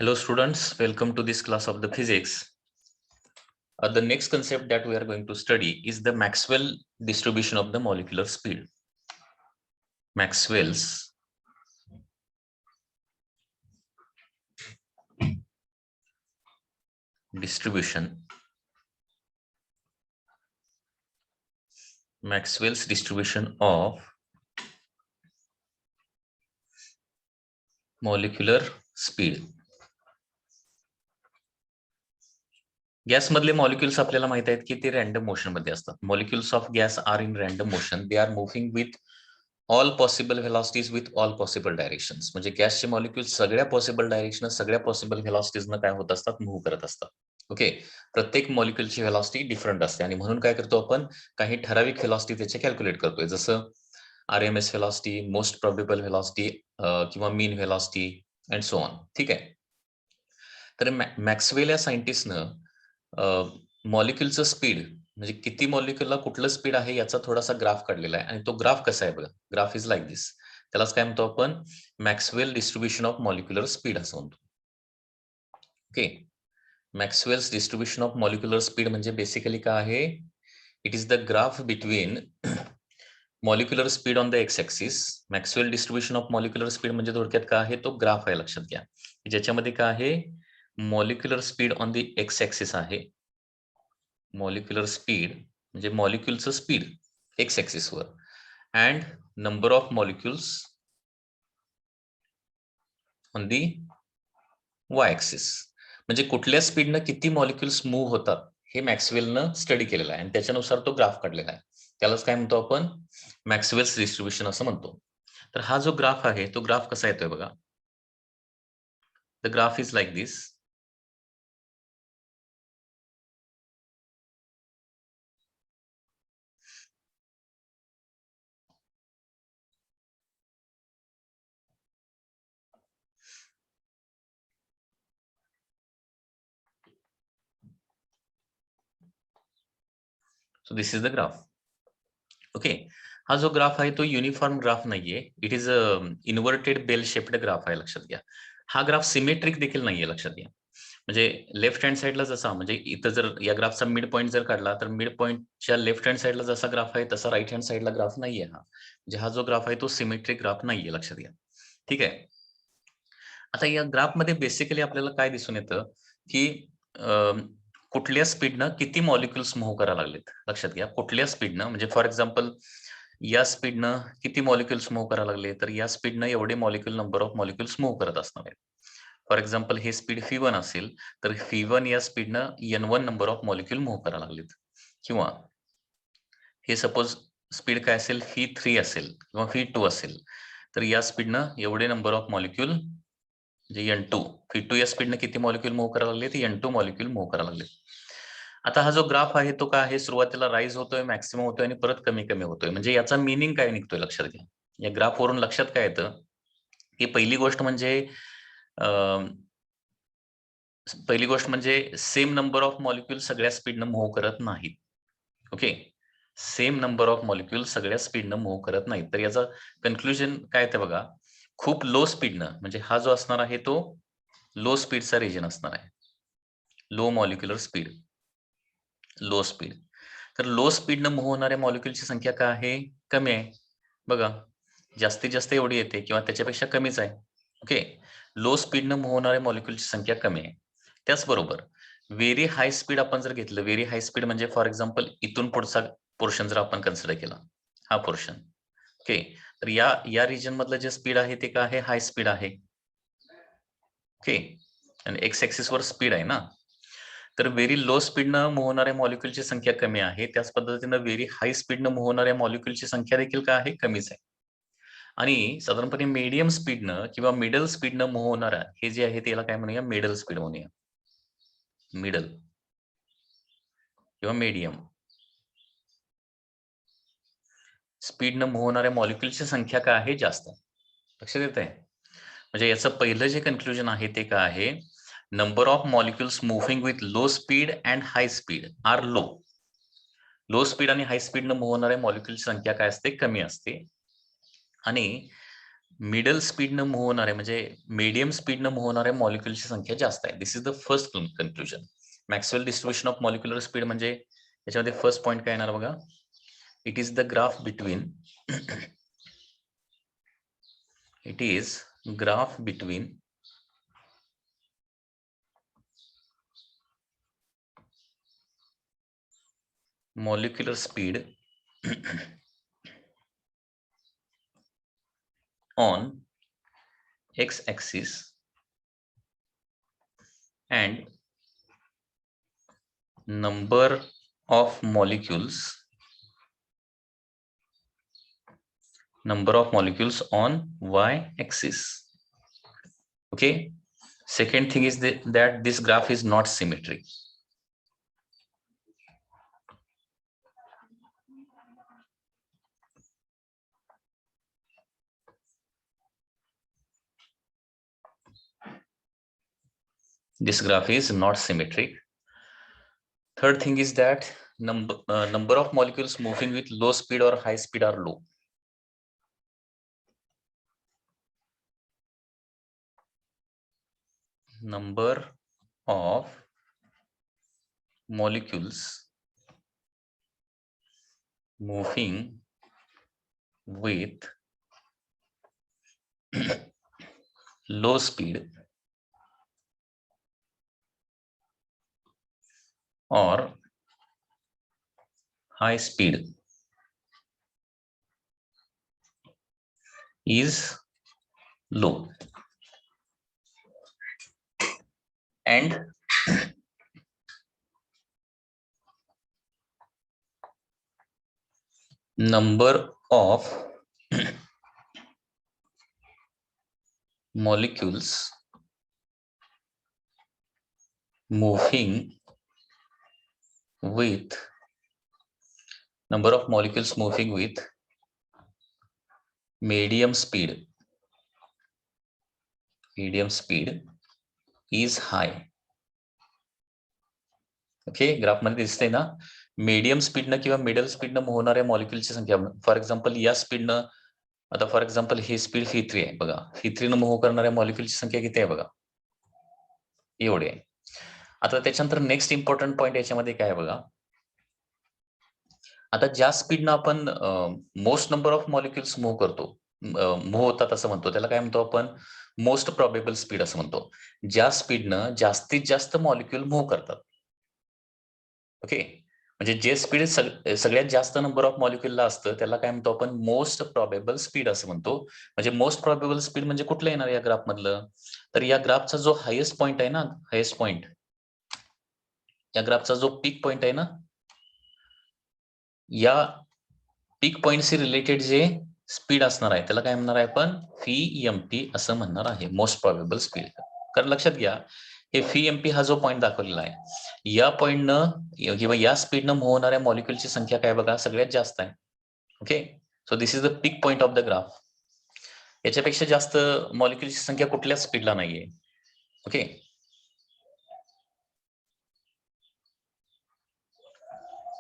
Hello students, welcome to this class of the physics. The next concept that we are going to study is the Maxwell distribution of the molecular speed. Maxwell's distribution. Maxwell's distribution of molecular speed. Gas मधले molecules आपल्याला माहित आहेत की ते random motion मध्ये असतात. Molecules of gas are in random motion. They are moving with all possible velocities with all possible directions. म्हणजे गॅसचे मॉलिक्युल्स सगळ्या पॉसिबल डायरेक्शन सगळ्या पॉसिबल व्हेलॉसिटीजनं काय होत असतात, मूव्ह करत असतात. ओके, प्रत्येक मॉलिक्युलची व्हेलॉसिटी डिफरंट असते आणि म्हणून काय करतो आपण, काही ठराविक व्हेलॉसिटी त्याचे कॅल्क्युलेट करतोय, जसं RMS velocity, most probable velocity किंवा मीन व्हेलॉसिटी अँड सो ऑन. ठीक आहे. तर मॅक्सवेल या सायंटिस्टनं मॉलिक्युलचं स्पीड म्हणजे किती मॉलिक्युलला कुठलं स्पीड आहे याचा थोडासा ग्राफ काढलेला आहे आणि तो ग्राफ कसा आहे बघा. ग्राफ इज लाईक दिस. त्यालाच काय म्हणतो आपण, Maxwell distribution of molecular speed असं म्हणतो. Okay, Maxwell's distribution of molecular speed म्हणजे बेसिकली काय आहे, it is the graph between molecular speed on the x axis. Maxwell distribution of molecular speed म्हणजे थोडक्यात काय आहे, तो ग्राफ आहे, लक्षात घ्या. ज्याच्यामध्ये काय आहे, molecular speed on the x axis आहे. मॉलिक्युलर स्पीड म्हणजे मॉलिक्युलचं स्पीड एक्स ऍक्सिस वर and number of molecules on the Y axis. म्हणजे कुठल्या स्पीडनं किती मॉलिक्युल्स मूव्ह होतात हे मॅक्सवेलनं स्टडी केलेलं आहे आणि त्याच्यानुसार तो ग्राफ काढलेला आहे. त्यालाच काय म्हणतो आपण, मॅक्सवेल्स डिस्ट्रीब्युशन असं म्हणतो. तर हा जो ग्राफ आहे तो ग्राफ कसा येतोय बघा. The graph is like this. So this is the graph. Okay, हा जो ग्राफ आहे तो युनिफॉर्म ग्राफ नाहीये. It is inverted bell shaped graph आहे, लक्षात घ्या. हा ग्राफ सिमेट्रिक देखील नाहीये, लक्षात घ्या. म्हणजे लेफ्ट हँड साइडला जसा, म्हणजे इथं जर या ग्राफचा मिड पॉईंट जर काढला तर मिड पॉईंटच्या लेफ्ट हँड साइडला जसा ग्राफ आहे तसा राईट हँड साइडला ग्राफ नाहीये. हा म्हणजे हा जो ग्राफ आहे तो सिमेट्रिक ग्राफ नाहीये, लक्षात घ्या. ठीक आहे. आता या ग्राफमध्ये बेसिकली आपल्याला काय दिसून येतं की कुठल्या स्पीडनं किती मॉलिक्युल्स मूव्ह करायला लागलेत, लक्षात घ्या. कुठल्या स्पीडनं म्हणजे फॉर एक्झाम्पल या स्पीडनं किती मॉलिक्युल्स मूव्ह करायला लागले, तर या स्पीडनं एवढे molecule number of molecules move करत असणार आहेत. फॉर एक्झाम्पल हे स्पीड V1 असेल तर V1 या स्पीडनं N1 number of molecule move करायला लागलेत. किंवा हे सपोज स्पीड काय असेल, V3 असेल किंवा V2 असेल तर या स्पीडनं एवढे नंबर ऑफ मॉलिक्युल म्हणजे N2, V2 या स्पीडनं किती मॉलिक्युल मूव्ह करायला लागले, तर N2 मॉलिक्युल मूव्ह करायला लागले. आता हा जो ग्राफ आहे तो काय आहे, सुरुवातीला राईज होतोय, मॅक्सिमम होतोय आणि परत कमी कमी होतोय. म्हणजे याचा मिनिंग काय निघतोय, लक्षात घ्या. या ग्राफ वरून लक्षात काय येतं की पहिली गोष्ट म्हणजे सेम नंबर ऑफ मॉलिक्युल सगळ्या स्पीडनं मूव्ह करत नाहीत. Okay, same number of molecule सगळ्या स्पीडनं मूव्ह करत नाहीत. तर याचं कन्क्लुजन काय येतं बघा, खूप लो स्पीडनं, म्हणजे हा जो असणार आहे तो लो स्पीडचा रिजन असणार आहे. Low molecular speed, low speed. तर लो स्पीडनं मूव्ह होणाऱ्या मॉलिक्युलची संख्या काय आहे, कमी आहे. बघा, जास्तीत जास्त एवढी येते किंवा त्याच्यापेक्षा कमीच आहे. ओके, लो स्पीडनं मूव्ह होणाऱ्या मॉलिक्युलची संख्या कमी आहे. त्याचबरोबर व्हेरी हाय स्पीड आपण जर घेतलं, व्हेरी हाय स्पीड म्हणजे फॉर एक्झाम्पल इथून पुढचा पोर्शन जर आपण कन्सिडर केला, हा पोर्शन. ओके, तर या रिजन मधलं जे स्पीड आहे ते काय आहे, हाय स्पीड आहे. ओके, आणि एक्स ऍक्सिस वर स्पीड आहे ना. तर व्हेरी लो स्पीडनं मूव्ह होणाऱ्या मॉलिक्युलची संख्या कमी आहे. त्याच पद्धतीनं व्हेरी हाय स्पीडनं मूव्ह होणाऱ्या मॉलिक्युलची संख्या देखील काय आहे, कमीच आहे. आणि साधारणपणे मीडियम स्पीडनं किंवा मिडल स्पीडनं मूव्ह होणारा हे जे आहे त्याला काय म्हणूया, मिडल स्पीड म्हणूया. मिडल किंवा मीडियम स्पीडनं मूव्ह होणाऱ्या मॉलिक्युलची संख्या काय आहे, जास्त. लक्षात येत आहे. म्हणजे याचं पहिलं जे कन्क्लुजन आहे ते काय आहे, number of molecules moving with low speed and high speed are low. Low speed आणि हाय स्पीडनं मूव्ह होणाऱ्या मॉलिक्युलची संख्या काय असते, कमी असते. आणि मिडल स्पीडनं मूव्ह होणारे म्हणजे मीडियम स्पीडनं मूव्ह होणाऱ्या मॉलिक्युलची संख्या जास्त आहे. This is the first conclusion. Maxwell distribution of molecular speed म्हणजे याच्यामध्ये फर्स्ट पॉइंट काय येणार बघा. It is the graph between molecular speed on x-axis and number of molecules on y-axis. Okay. Second thing is that this graph is not symmetric. This graph is not symmetric. Third thing is that number of molecules moving with low speed or high speed are low. Number of molecules moving with low speed or high speed is low. And number of molecules moving with medium speed is high. Okay. Graph मध्ये दिसतंय ना, medium स्पीडनं किंवा middle स्पीडनं move होणाऱ्या मॉलिक्युलची संख्या. For example या स्पीडनं, आता for example he speed V3 आहे बघा. V3 न मूव्ह करणाऱ्या मॉलिक्युलची संख्या किती आहे बघा, एवढी आहे. आता त्याच्यानंतर नेक्स्ट इम्पॉर्टंट पॉइंट याच्यामध्ये काय आहे बघा. आता ज्या स्पीडनं आपण most number of molecules move करतो, मूव्ह होतात असं म्हणतो, त्याला काय म्हणतो आपण, मोस्ट प्रोबेबल स्पीड असं म्हणतो. ज्या स्पीडनं जास्तीत जास्त मॉलिक्युल मूव्ह करतात. ओके. म्हणजे जे स्पीड सगळ्यात जास्त नंबर ऑफ मॉलिक्युलला असतं त्याला काय म्हणतो आपण, मोस्ट प्रोबेबल स्पीड असं म्हणतो. म्हणजे मोस्ट प्रोबेबल स्पीड म्हणजे कुठलं येणार या ग्राफ मधलं, तर या ग्राफचा जो हायेस्ट पॉइंट आहे ना, हायेस्ट पॉइंट, या ग्राफचा जो पीक पॉइंट आहे ना, या पीक पॉइंटशी रिलेटेड जे स्पीड असणार आहे त्याला काय म्हणणार आहे आपण, VMP असं म्हणणार आहे, मोस्ट प्रोबेबल स्पीड. कारण लक्षात घ्या, हे VMP हा जो पॉइंट दाखवलेला आहे, या पॉइंटनं किंवा या स्पीडनं मूव्ह होणाऱ्या मॉलिक्युलची संख्या काय बघा, सगळ्यात जास्त आहे. Okay. So this is the peak point of the graph. याच्यापेक्षा जास्त मॉलिक्युलची संख्या कुठल्याच स्पीडला नाहीये. Okay.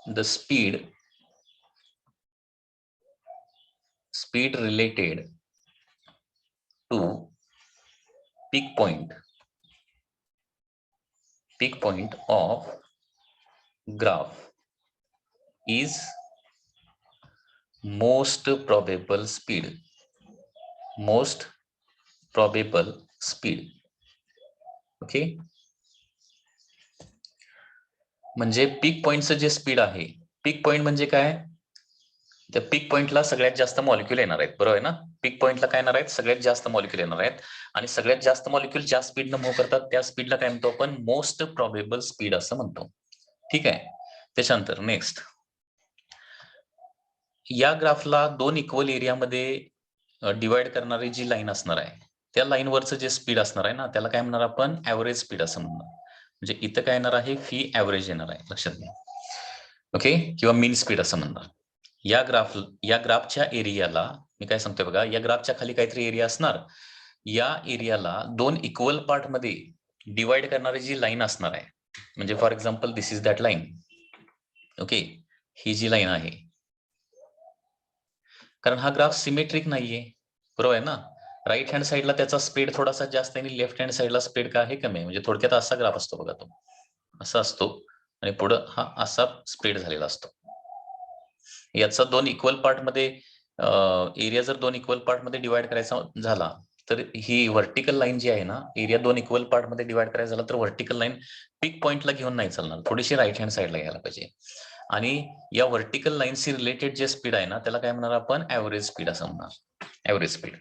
The speed related to peak point of graph is most probable speed. Okay. म्हणजे पीक पॉइंटचं जे स्पीड आहे, पीक पॉइंट म्हणजे काय, त्या पीक पॉइंटला सगळ्यात जास्त मॉलिक्युल येणार आहेत, बरोबर आहे ना. पीक पॉइंटला काय येणार आहेत, सगळ्यात जास्त मॉलिक्युल येणार आहेत. आणि सगळ्यात जास्त मॉलिक्युल ज्या स्पीडनं मूव्ह करतात त्या स्पीडला काय म्हणतो आपण, मोस्ट प्रोबेबल स्पीड असं म्हणतो. ठीक आहे. त्याच्यानंतर नेक्स्ट, या ग्राफला दोन इक्वल एरियामध्ये डिवाइड करणारी जी लाईन असणार आहे, त्या लाईनवरचं जे स्पीड असणार आहे ना, त्याला काय म्हणणार आपण, ऍव्हरेज स्पीड असं म्हणणार. म्हणजे इथं काय येणार आहे, फी ऍव्हरेज येणार आहे, लक्षात घ्या. ओके. किंवा मीन स्पीड असं म्हणणार. या ग्राफच्या एरियाला मी काय सांगतोय बघा, या ग्राफच्या खाली काहीतरी एरिया असणार, या एरियाला दोन इक्वल पार्ट मध्ये डिवाइड करणारी जी लाईन असणार आहे, म्हणजे for example this is that line. Okay. ही जी लाईन आहे, कारण हा ग्राफ सिमेट्रिक नाहीये, बरोबर आहे ना. राईट हँड साईडला त्याचा स्पीड थोडासा जास्त आहे आणि लेफ्ट हँड साईडला स्पीड काय आहे कमी आहे. म्हणजे थोडक्यात असा ग्राफ असतो बघा तो, असा असतो आणि पुढं हा असा स्प्रेड झालेला असतो. याचा दोन इक्वल पार्ट मध्ये एरिया जर दोन इक्वल पार्ट मध्ये डिवाइड करायचा झाला तर ही व्हर्टिकल लाईन जी आहे ना, एरिया दोन इक्वल पार्ट मध्ये डिवाइड करायचा झाला तर व्हर्टिकल लाईन पीक पॉइंटला घेऊन नाही चालणार, थोडीशी राईट हँड साईडला घ्यायला पाहिजे. आणि या व्हर्टिकल लाईनशी रिलेटेड जे स्पीड आहे ना त्याला काय म्हणणार आपण, ऍव्हरेज स्पीड असं म्हणणार, ऍव्हरेज स्पीड.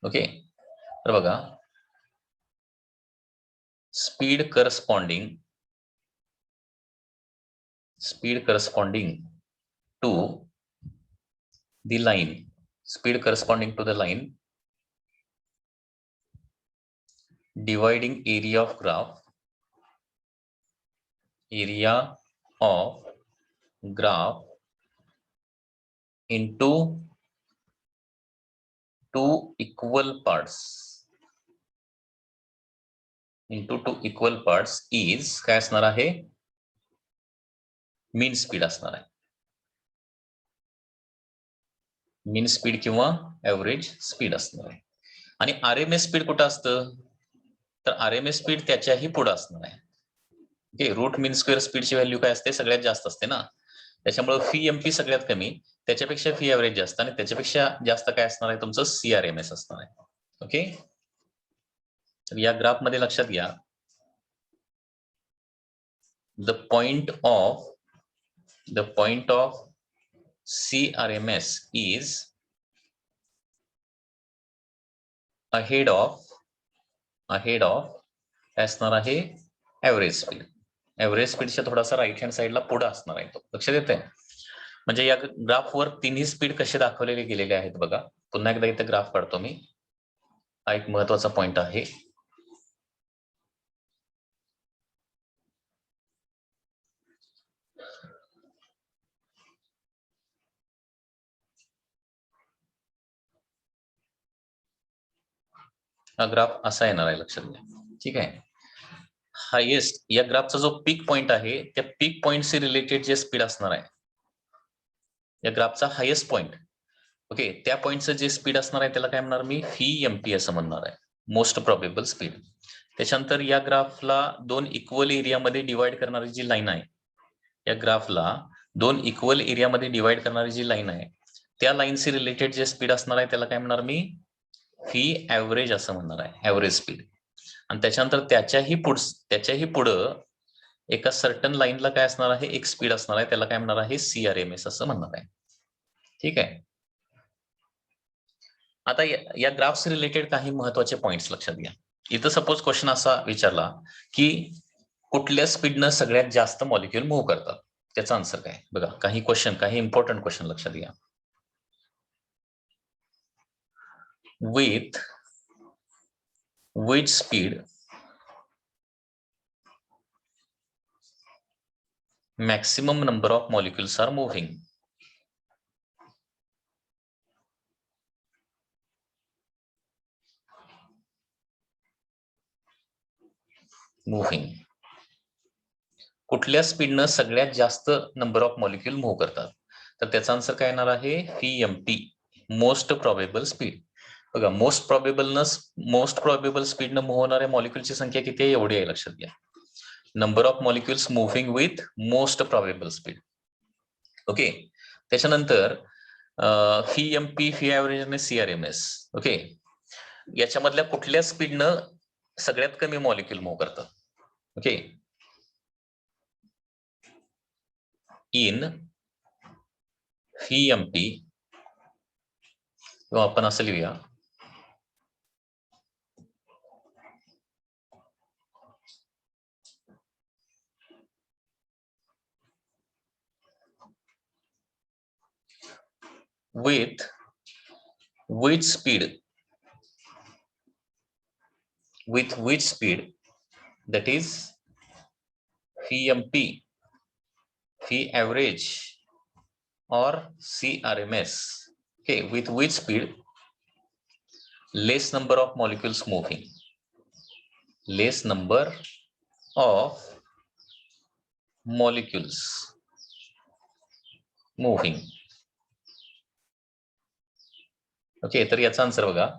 ओके, तर बघा speed corresponding to the line, speed corresponding to the line dividing area of graph into two equal parts is काय असणार आहे, मीन स्पीड असणार आहे. मीन स्पीड किंवा ऍव्हरेज स्पीड असणार आहे. आणि आरएमएस स्पीड कुठं असतं, तर आरएमएस स्पीड त्याच्याही पुढे असणार आहे. ओके, रूट मीन स्क्वेअर स्पीडची व्हॅल्यू काय असते, सगळ्यात जास्त असते ना, त्याच्यामुळे फी एमपी सगळ्यात कमी, त्याच्यापेक्षा फी ऍव्हरेज जास्त आणि त्याच्यापेक्षा जास्त काय असणार आहे तुमचं सीआरएमएस असणार आहे. ओके, तर या ग्राफ मध्ये लक्षात घ्या, the point of CRMS is ahead of असणार आहे ऍव्हरेज स्पीड. ऍव्हरेज स्पीडच्या थोडासा राईट हँड साईडला पुढे असणार आहे तो. लक्षात येते, म्हणजे या ग्राफवर तिन्ही स्पीड कसे दाखवलेले गेलेले आहेत बघा. पुन्हा एकदा इथे ग्राफ काढतो मी, हा एक महत्वाचा पॉइंट आहे. हा ग्राफ असा येणार आहे, लक्षात घ्या. ठीक आहे, हायेस्ट या ग्राफचा जो पीक पॉइंट आहे त्या पीक पॉइंटशी रिलेटेड जे स्पीड असणार आहे, या ग्राफचा हायेस्ट पॉइंट, ओके, त्या पॉइंटचं जे स्पीड असणार आहे त्याला काय म्हणणार मी, फी एमपी असं म्हणणार आहे, मोस्ट प्रोबेबल स्पीड. त्याच्यानंतर या ग्राफला दोन इक्वल एरियामध्ये डिवाइड करणारी जी लाईन आहे, या ग्राफला दोन इक्वल एरियामध्ये डिवाइड करणारी जी लाईन आहे त्या लाईनशी रिलेटेड जे स्पीड असणार आहे त्याला काय म्हणणार मी, फी ऍव्हरेज असं म्हणणार आहे, ऍव्हरेज स्पीड. आणि त्याच्यानंतर त्याच्याही पुढं एका सर्टन लाईनला काय असणार आहे, एक स्पीड असणार आहे, त्याला काय म्हणणार आहे, सीआरएमएस असं म्हणणार आहे. ठीक आहे, आता या ग्राफ्स रिलेटेड काही महत्वाचे पॉइंट्स लक्षात घ्या. इथं सपोज क्वेश्चन असा विचारला की कुठल्या स्पीडनं सगळ्यात जास्त मॉलिक्युल मूव्ह करतात, त्याचा आन्सर काय बघा. काही इम्पॉर्टंट क्वेश्चन लक्षात घ्या. with speed maximum number of molecules are moving. कुठल्या स्पीडनं सगळ्यात जास्त नंबर ऑफ मॉलिक्युल मूव्ह करतात, तर त्याचा आन्सर काय येणार आहे, पीएमटी, मोस्ट प्रोबेबल स्पीड. बघा, मोस्ट प्रोबेबल स्पीडनं मूव्ह होणाऱ्या मॉलिक्युलची संख्या किती आहे, एवढी आहे, लक्षात घ्या. Number of molecules moving with most probable speed. Okay, त्याच्यानंतर फी एमपी, फी ऍव्हरेज आणि सीआरएमएस. ओके, याच्यामधल्या कुठल्या स्पीडनं सगळ्यात कमी मॉलिक्युल मूव्ह करतात. ओके, इन फी एमपी, किंवा आपण असं लिहूया, with which speed, that is phi mp, phi average or CRMS. Okay, with which speed less number of molecules moving, less number of molecules moving. Okay, तर याचा answer बघा,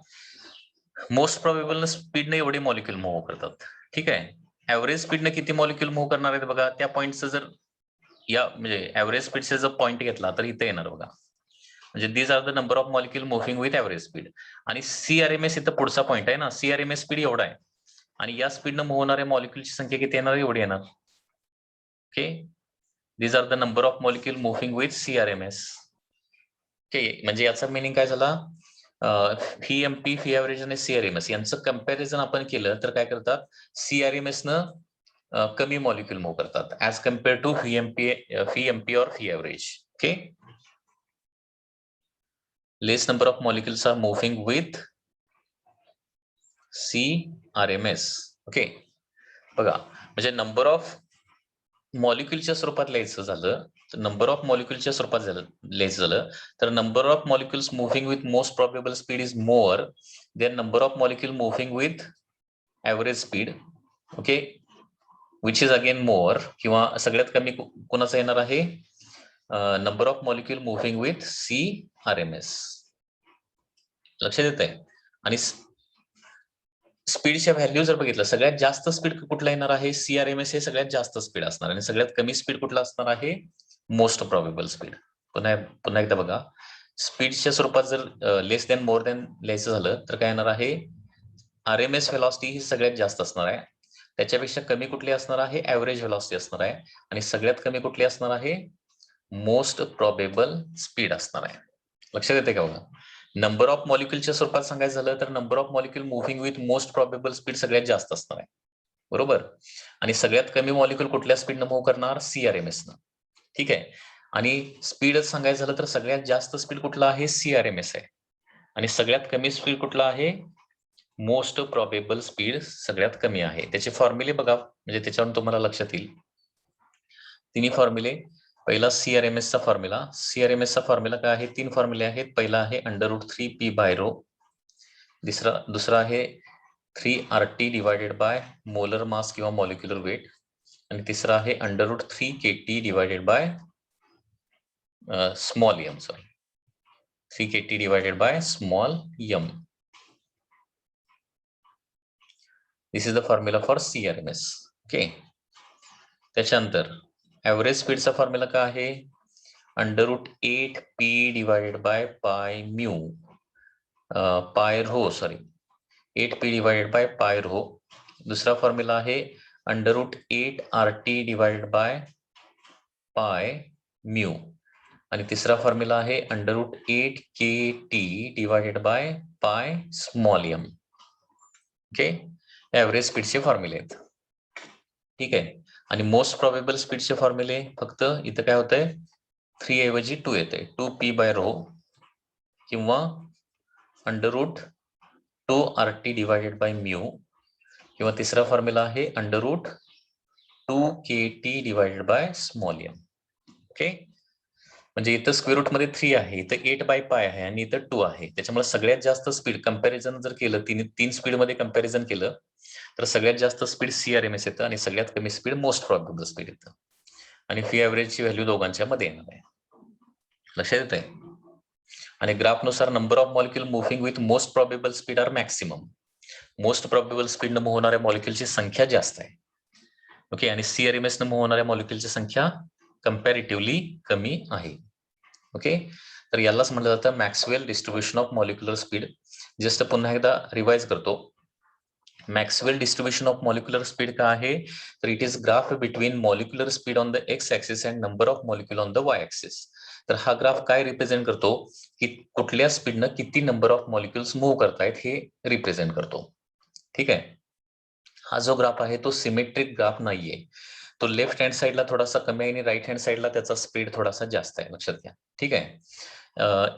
most probable स्पीडने एवढे molecule move करतात. ठीक आहे. Average स्पीडने किती मॉलिक्यूल मूव्ह करणार आहेत बघा, त्या पॉईंटचं जर या म्हणजे ऍव्हरेज स्पीडचा जर पॉईंट घेतला तर इथे येणार बघा. म्हणजे these are the number of molecule moving with average speed. आणि CRMS इथं पुढचा पॉईंट आहे ना, CRMS स्पीड एवढा आहे आणि या स्पीडनं मूव्ह होणाऱ्या मॉलिक्यूलची संख्या किती येणार, एवढी येणार. Okay, these are the number of molecule moving with CRMS. Okay, म्हणजे याचा मिनिंग काय झाला, VMP फी ऍव्हरेज आणि CRMS यांचं कंपॅरिझन आपण केलं तर काय करतात, CRMS न कमी मॉलिक्यूल मूव्ह करतात ऍज कम्पेअर टू VMP और फी average. Okay, less number of molecules are moving with CRMS. Okay, बघा म्हणजे नंबर ऑफ मॉलिक्युलच्या स्वरूपात लिहायचं झालं तर नंबर ऑफ मॉलिक्युलच्या स्वरूपात लिहायचं झालं तर number of molecules moving with most probable speed is more than number of molecule moving with average speed. Okay, which is again more, किंवा सगळ्यात कमी कोणाचा येणार आहे, number of molecule moving with CRMS. लक्षात येत आहे. आणि स्पीडच्या व्हॅल्यू जर बघितलं, सगळ्यात जास्त स्पीड कुठला येणार आहे, CRMS हे सगळ्यात जास्त स्पीड असणार आणि सगळ्यात कमी स्पीड कुठला असणार आहे, मोस्ट प्रोबेबल स्पीड. पुन्हा एकदा बघा, स्पीडच्या स्वरूपात जर लेस दॅन मोर दॅन लिहायचं झालं तर काय येणार आहे, RMS व्हेलॉसिटी ही सगळ्यात जास्त असणार आहे. त्याच्यापेक्षा कमी कुठली असणार आहे, ऍव्हरेज व्हेलॉसिटी असणार आहे. आणि सगळ्यात कमी कुठली असणार आहे, मोस्ट प्रोबेबल स्पीड असणार आहे. लक्षात येते का बघा, नंबर ऑफ मॉलिक्युलच्या स्वरूपात सांगायचं झालं तर number of molecule moving with most probable speed सगळ्यात जास्त असणार आहे, बरोबर. आणि सगळ्यात कमी मॉलिक्युल कुठल्या स्पीडनं मूव्ह करणार, CRMS न. ठीक आहे. आणि स्पीडच सांगायचं झालं तर सगळ्यात जास्त स्पीड कुठला आहे, CRMS आहे. आणि सगळ्यात कमी स्पीड कुठला आहे, मोस्ट प्रोबेबल स्पीड सगळ्यात कमी आहे. त्याचे फॉर्म्युले बघा, म्हणजे त्याच्यावरून तुम्हाला लक्षात येईल. तिन्ही फॉर्म्युले, पहिला CRMS चा फॉर्म्युला. CRMS चा फॉर्म्युला काय आहे, 3 फॉर्म्युले आहेत. पहिला आहे √3p बाय रो, दुसरा आहे 3RT divided by molar mass किंवा मॉलिक्युलर वेट, आणि तिसरा आहे √3kT divided by small m, sorry 3kT divided by small m. This is the formula for CRMS. Okay, त्याच्यानंतर ऍव्हरेज स्पीडचा फॉर्म्युला काय आहे, √8p divided by pi mu, pi rho, sorry 8p divided by pi rho. दुसरा formula आहे √8RT divided by pi mu, आणि तिसरा formula आहे √8kT divided by पाय स्मॉल m. ओके, ऍव्हरेज स्पीडचे फॉर्म्युले आहेत. ठीक आहे. आणि मोस्ट प्रोबेबल स्पीडचे फॉर्म्युले फक्त इथं काय होतंय, 3 ऐवजी 2 येते, 2p बाय रो किंवा √2RT डिवायडेड बाय म्यू, किंवा तिसरा फॉर्म्युला आहे √2kT divided by small m. Okay, म्हणजे इथं स्क्वेअर रूट मध्ये 3 आहे, इथं 8 बाय पाय आहे आणि इथं 2 आहे. त्याच्यामुळे सगळ्यात जास्त स्पीड कंपॅरिझन जर केलं, तीन स्पीड मध्ये कंपॅरिझन केलं तर सगळ्यात जास्त स्पीड CRMS येतं आणि सगळ्यात कमी स्पीड मोस्ट प्रोबेबल स्पीड येतं. आणि फी ऍव्हरेजची व्हॅल्यू दोघांच्या मध्ये येणार आहे. लक्षात येत आहे. आणि ग्राफनुसार number of molecule moving with most probable speed are maximum. Most probable स्पीडनं मूव्ह होणाऱ्या मॉलिक्युलची संख्या जास्त आहे. ओके, आणि CRMS न मूव्ह होणाऱ्या मॉलिक्युलची संख्या कंपॅरेटिव्हली कमी आहे. ओके, तर यालाच म्हटलं जातं Maxwell distribution of molecular speed. Just पुन्हा एकदा रिवाइज करतो. Maxwell distribution of molecular speed काय आहे, तर it is graph between molecular speed on the x axis and number of molecule on the Y axis. तर हा ग्राफ काय represent करतो, की कुठल्या स्पीडनं किती नंबर ऑफ मॉलिक्युल्स मूव्ह करतायत हे रिप्रेझेंट करतो. ठीक आहे. हा जो ग्राफ आहे तो सिमेट्रिक ग्राफ नाहीये, तो लेफ्ट हँड साईडला थोडासा कमी आहे आणि राईट हँड साईडला त्याचा स्पीड थोडासा जास्त आहे, लक्षात घ्या. ठीक आहे.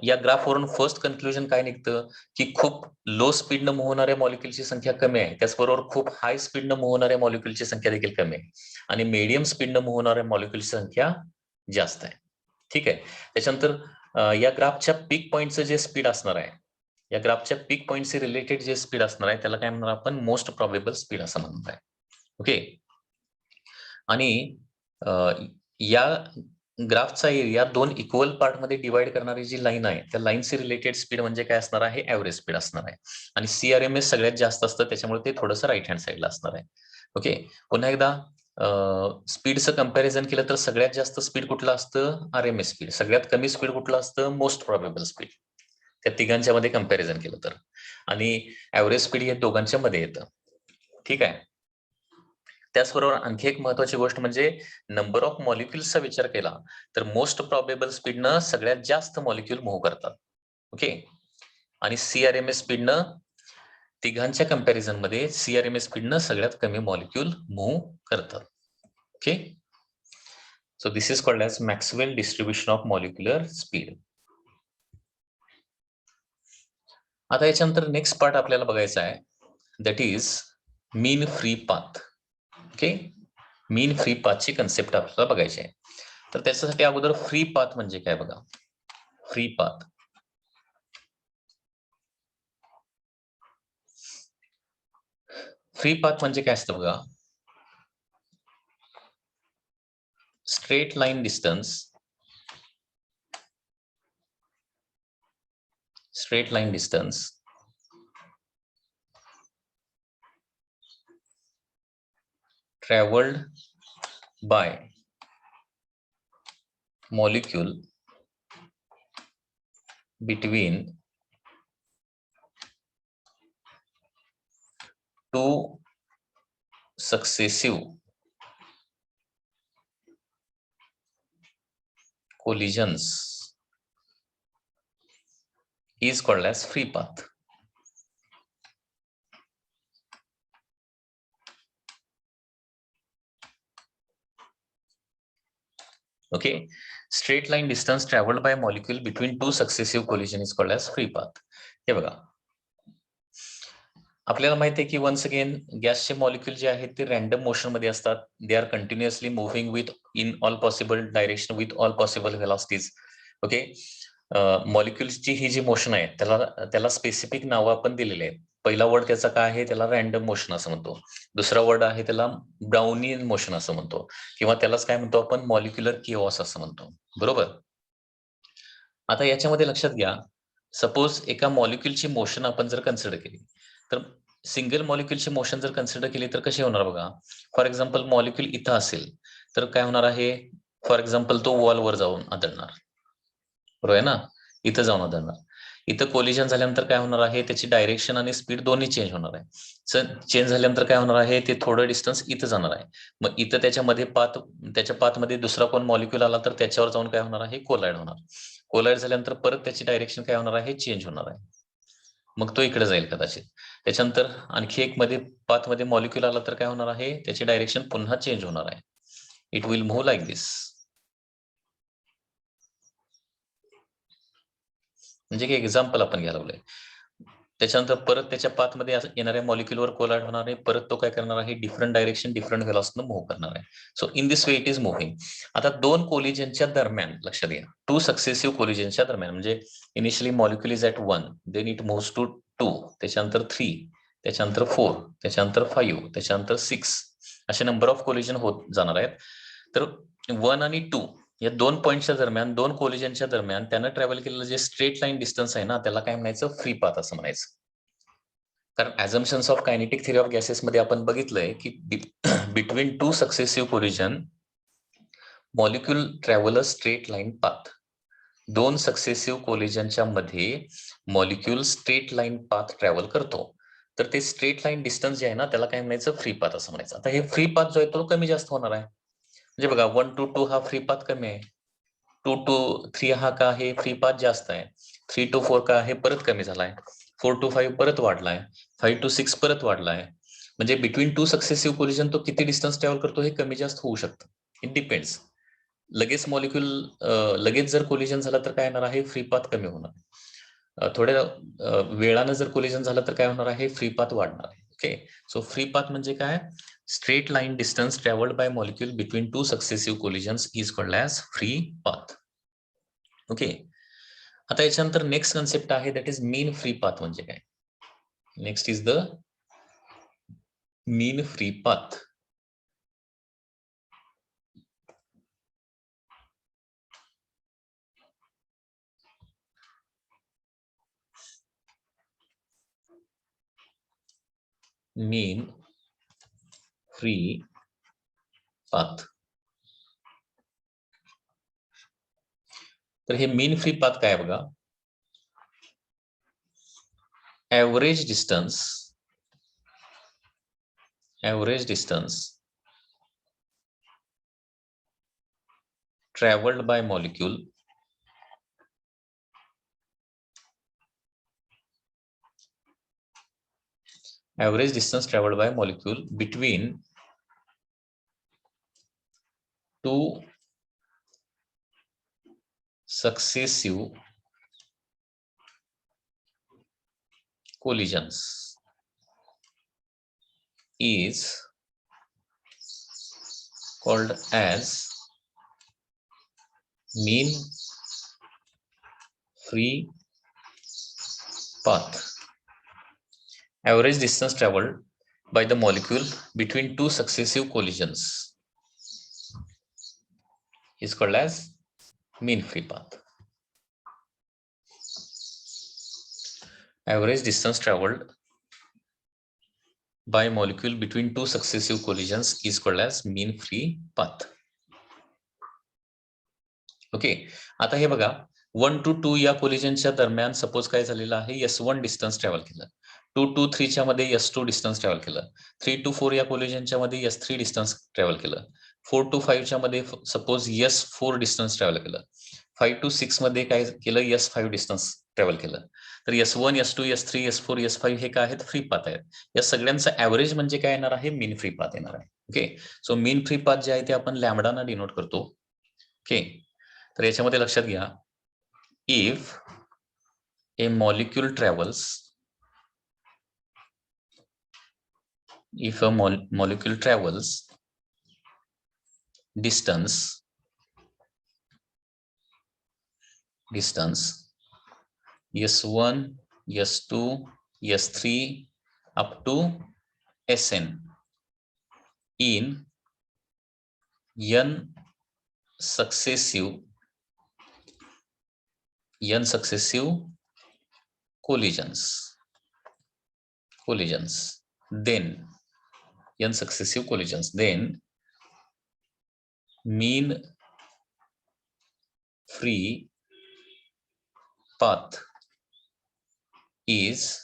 या ग्राफवरून फर्स्ट कन्क्लुजन काय निघतं, की खूप लो स्पीडनं मूव्ह होणाऱ्या मॉलिक्युलची संख्या कमी आहे, त्याचबरोबर खूप हाय स्पीडनं मूव्ह होणाऱ्या मॉलिक्युलची संख्या देखील कमी आहे, आणि मीडियम स्पीडनं मूव्ह होणाऱ्या मॉलिक्युलची संख्या जास्त आहे. ठीक आहे. त्याच्यानंतर या ग्राफच्या पीक पॉईंटचं जे स्पीड असणार आहे, या ग्राफच्या पीक पॉईंटचे रिलेटेड जे स्पीड असणार आहे त्याला काय म्हणणार आपण, मोस्ट प्रोबेबल स्पीड असं म्हणणार आहे. ओके, आणि या ग्राफचा एरिया दोन इक्वल पार्ट मध्ये डिवाइड करणारी जी लाईन आहे त्या लाईनची रिलेटेड स्पीड म्हणजे काय असणार आहे, ऍव्हरेज स्पीड असणार आहे. आणि CRMS सगळ्यात जास्त असतं त्याच्यामुळे ते थोडंसं राईट हँड साईडला असणार आहे. ओके, पुन्हा एकदा स्पीडचं कंपॅरिझन केलं तर सगळ्यात जास्त स्पीड कुठलं असतं, RMS स्पीड. सगळ्यात कमी स्पीड कुठलं असतं, मोस्ट प्रोबेबल स्पीड. त्या तिघांच्या मध्ये कंपॅरिझन केलं तर. आणि ऍव्हरेज स्पीड हे दोघांच्या मध्ये येतं. ठीक आहे. त्याचबरोबर आणखी एक महत्वाची गोष्ट म्हणजे नंबर ऑफ मॉलिक्युल्सचा विचार केला तर मोस्ट प्रोबेबल स्पीडनं सगळ्यात जास्त मॉलिक्युल मूव्ह करतात. ओके, आणि CRMS स्पीडनं तिघांच्या कंपॅरिझन मध्ये CRMS स्पीडनं सगळ्यात कमी मॉलिक्युल मूव्ह करतात. Okay, so this is called as Maxwell distribution of molecular speed. आता याच्यानंतर नेक्स्ट पार्ट आपल्याला बघायचा आहे, that is mean free path. Okay, mean free पाथची कन्सेप्ट आपल्याला बघायची आहे. तर त्याच्यासाठी अगोदर फ्री पाथ म्हणजे काय बघा. फ्री पाथ, फ्री पाथ म्हणजे काय असतं बघा. Straight line distance, straight line distance traveled by molecule between two successive collisions is called as free path. Okay, straight line distance traveled by a molecule between two successive collision is called as free path. हे बघा, आपल्याला माहिती आहे की once again गॅसचे molecule जे आहेत ते रॅन्डम मोशन मध्ये असतात. They are continuously moving with in all possible direction with all possible velocities. Okay, मॉलिक्युल्सची ही जी मोशन आहे त्याला स्पेसिफिक नावं आपण दिलेली आहेत. पहिला वर्ड त्याचा काय आहे, त्याला रॅन्डम मोशन असं म्हणतो. दुसरा वर्ड आहे त्याला ब्राउनियन मोशन असं म्हणतो, किंवा त्यालाच काय म्हणतो आपण, मॉलिक्युलर किओस असं म्हणतो. बरोबर. आता याच्यामध्ये लक्षात घ्या, सपोज एका मॉलिक्युलची मोशन आपण जर कन्सिडर केली तर सिंगल मॉलिक्युलची मोशन जर कन्सिडर केली तर कशी होणार बघा. फॉर एक्झाम्पल मॉलिक्युल इथं असेल तर काय होणार आहे, फॉर एक्झाम्पल तो वॉलवर जाऊन आदळणार. बरोबर आहे ना, इथं जाऊन आदळणार. इथं कोलिजन झाल्यानंतर काय होणार आहे, त्याची डायरेक्शन आणि स्पीड दोन्ही चेंज होणार आहे. चेंज झाल्यानंतर काय होणार आहे, ते थोडं डिस्टन्स इथं जाणार आहे. मग इथं त्याच्यामध्ये त्याच्या पाथमध्ये दुसरा कोण मॉलिक्युल आला तर त्याच्यावर जाऊन काय होणार आहे, कोलाइड होणार. कोलाइड झाल्यानंतर परत त्याची डायरेक्शन काय होणार आहे, चेंज होणार आहे. मग तो इकडे जाईल कदाचित. त्याच्यानंतर आणखी एक मध्ये पाथमध्ये मॉलिक्युल आला तर काय होणार आहे, त्याची डायरेक्शन पुन्हा चेंज होणार आहे. इट विल मूव्ह लाईक दिस. म्हणजे की एक्झाम्पल आपण घ्यायला लागलोय. त्याच्यानंतर परत त्याच्या पाथमध्ये येणाऱ्या मॉलिक्युलवर कोलाइड होणार आहे. परत तो काय करणार आहे, डिफरंट डायरेक्शन डिफरंट व्हेलॉसिटीने मूव्ह करणार आहे. So in this way it is moving. आता दोन कोलिजनच्या दरम्यान लक्षात घ्या, टू सक्सेसिव्ह कोलिजनच्या दरम्यान म्हणजे initially molecule is at 1, then it moves to 2, त्याच्यानंतर 3, त्याच्यानंतर 4, त्याच्यानंतर 5, त्याच्यानंतर 6, असे नंबर ऑफ कोलिजन होत जाणार आहेत. तर 1 आणि 2 या दोन पॉईंटच्या दरम्यान, दोन कोलिजनच्या दरम्यान त्यानं ट्रॅव्हल केलेलं जे स्ट्रेट लाईन डिस्टन्स आहे ना, त्याला काय म्हणायचं, फ्री पाथ असं म्हणायचं. कारण assumptions of kinetic theory of gases मध्ये आपण बघितलंय की between two successive collision molecule travel a straight line path. दोन सक्सेसिव्ह कोलिजनच्या मध्ये molecule straight line path travel करतो. तर ते स्ट्रेट लाईन डिस्टन्स जे आहे ना, त्याला काय म्हणायचं, फ्री पाथ असं म्हणायचं. आता हे फ्री पाथ जो आहे तो कमी जास्त होणार आहे. म्हणजे बघा 1 to 2 हा फ्री पाथ कमी आहे, 2 to 3 हा का आहे, फ्री पाथ जास्त आहे, 3 to 4 का आहे, परत कमी झालाय, 4 to 5 परत वाढलाय, 5 to 6 परत वाढलाय. म्हणजे बिटवीन टू सक्सेसिव्ह कोलिजन तो किती डिस्टन्स ट्रॅव्हल करतो हे कमी जास्त होऊ शकतं. It depends. लगेच मॉलिक्यूल लगेच जर कोलिजन झालं तर काय होणार आहे, फ्री पाथ कमी होणार. थोड्या वेळानं जर कोलिजन झालं तर काय होणार आहे, फ्री पाथ वाढणार आहे. ओके, सो फ्री पाथ म्हणजे काय, straight line distance travelled by molecule between two successive collisions is called as free path. Okay, आता याच्यानंतर नेक्स्ट कन्सेप्ट आहे that is mean free path म्हणजे काय. Next is the mean free path. Mean free path. तर हे mean free path काय बघा, average distance traveled by molecule between two successive collisions is called as mean free path. Average distance traveled by the molecule between two successive collisions is called as mean free path. Average distance traveled by molecule between two successive collisions is called as mean free path. Okay, आता हे बघा 1 to 2 या कोलिजनच्या दरम्यान suppose काय झालेलं आहे, S1 distance travel केलं, 2 to 3 च्या मध्ये S2 डिस्टन्स ट्रॅव्हल केलं, 3 to 4 या कोलिजनच्या मध्ये S3 डिस्टन्स ट्रॅव्हल केलं, 4 to 5 च्या मध्ये सपोज S4 डिस्टन्स ट्रॅव्हल केलं, 5 to 6 मध्ये काय केलं, S5 डिस्टन्स ट्रॅव्हल केलं. तर S1, S2, S3, S4, S5 हे काय आहेत, फ्री पाथ आहेत. या सगळ्यांचा ऍव्हरेज म्हणजे काय येणार आहे, मीन फ्री पाथ येणार आहे. Okay, so mean free path जे आहे ते आपण लॅम्बडाना डिनोट करतो. ओके, तर याच्यामध्ये लक्षात घ्या, if A molecule travels distance S1, S2, S3 up to Sn in n successive collisions, then mean free path is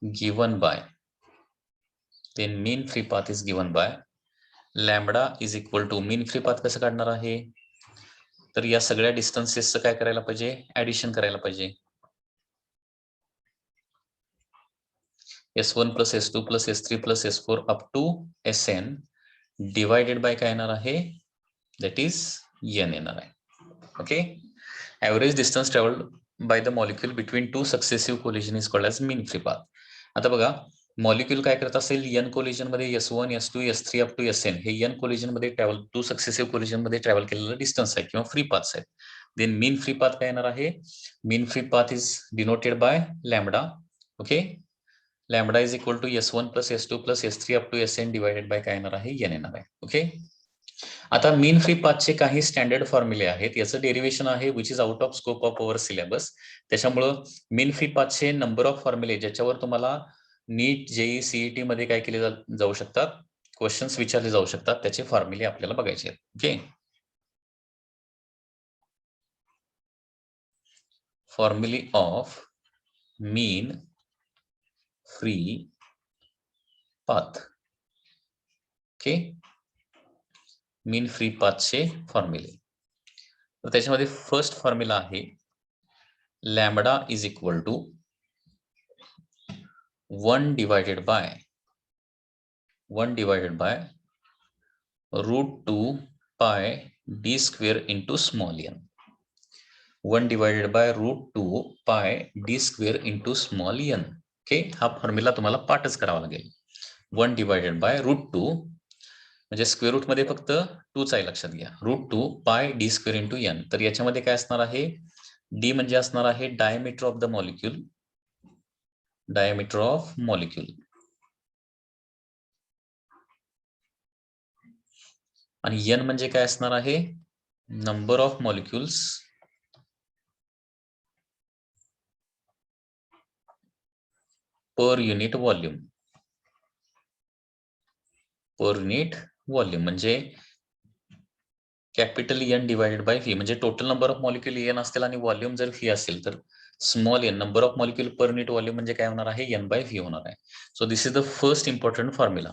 given by lambda is equal to mean free path. कसं काढणार आहे, तर या सगळ्या डिस्टन्सेसचं काय करायला पाहिजे, ऍडिशन करायला पाहिजे. S1 plus S2 plus S3 plus S4 up to Sn divided by काय येणार आहे, दॅट इज n येणार आहे. Okay, average distance travelled by the molecule between two successive collision is called as mean free path. आता बघा, molecule काय करत असेल, n कोलिजन मध्ये S1, S2, S3 up to Sn हे n कोलिजन मध्ये ट्रॅव्हल, टू सक्सेसिव्ह कोलिजन मध्ये travel केलेलं डिस्टन्स आहे किंवा फ्री पाथ्स आहेत. देन मीन फ्री पाथ काय येणार आहे, mean free path is denoted by lambda. Okay, lambda is equal to S1 plus S2 plus S3 up to Sn divided by काय येणार आहे, n येणार आहे. ओके, आता मीन फ्री पाथचे काही स्टँडर्ड फॉर्म्युले आहेत, याचं डेरिव्हेशन आहे which is out of scope of our syllabus. त्याच्यामुळं मीन फ्री पाथचे नंबर ऑफ फॉर्म्युले ज्याच्यावर तुम्हाला नीट, जेई, सीईटी मध्ये काय केले जाऊ शकतात, क्वेश्चन्स विचारले जाऊ शकतात, त्याचे फॉर्म्युले आपल्याला बघायचे आहेत. ओके, फॉर्म्युले of mean free path. Okay, mean free पाथचे फॉर्म्युले. तर त्याच्यामध्ये फर्स्ट फॉर्म्युला आहे lambda is equal to 1 divided by √2 pi d square into small n. 1 divided by √2 pi d square into small n. Okay, हा formula तुम्हाला पाठच करावा लागेल. 1 डिवायडेड बाय √2 म्हणजे स्क्वेअर रूट मध्ये फक्त 2च आहे, लक्षात घ्या. √2 pi d square into n. तर याच्यामध्ये काय असणार आहे, d म्हणजे असणार आहे डायमीटर ऑफ द मॉलिक्यूल, आणि n म्हणजे काय असणार आहे, number of molecules per unit volume. Per unit volume म्हणजे capital N divided by V, म्हणजे total number of molecule N असतील आणि व्हॉल्यूम जर व्ही असेल तर small N number of molecule per unit volume म्हणजे काय होणार आहे, एन बाय व्ही होणार आहे. So this is the first important formula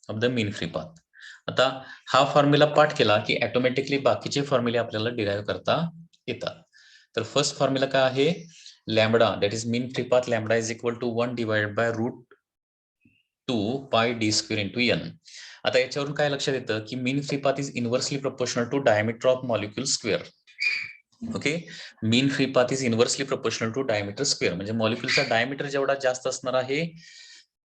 of the mean free path. आता हा फॉर्म्युला पाठ केला की ऑटोमॅटिकली बाकीचे फॉर्म्युले आपल्याला डिराईव्ह करता येतात. तर फर्स्ट फॉर्म्युला काय आहे, lambda that is mean free path lambda is equal to 1 divided by √2 pi D square into N. आता याच्यावरून काय लक्षात येतं की mean free path is inversely proportional to diameter of molecule square. Okay, mean free path is inversely proportional to diameter square, म्हणजे मॉलिक्यूलचा diameter जेवढा जास्त असणार आहे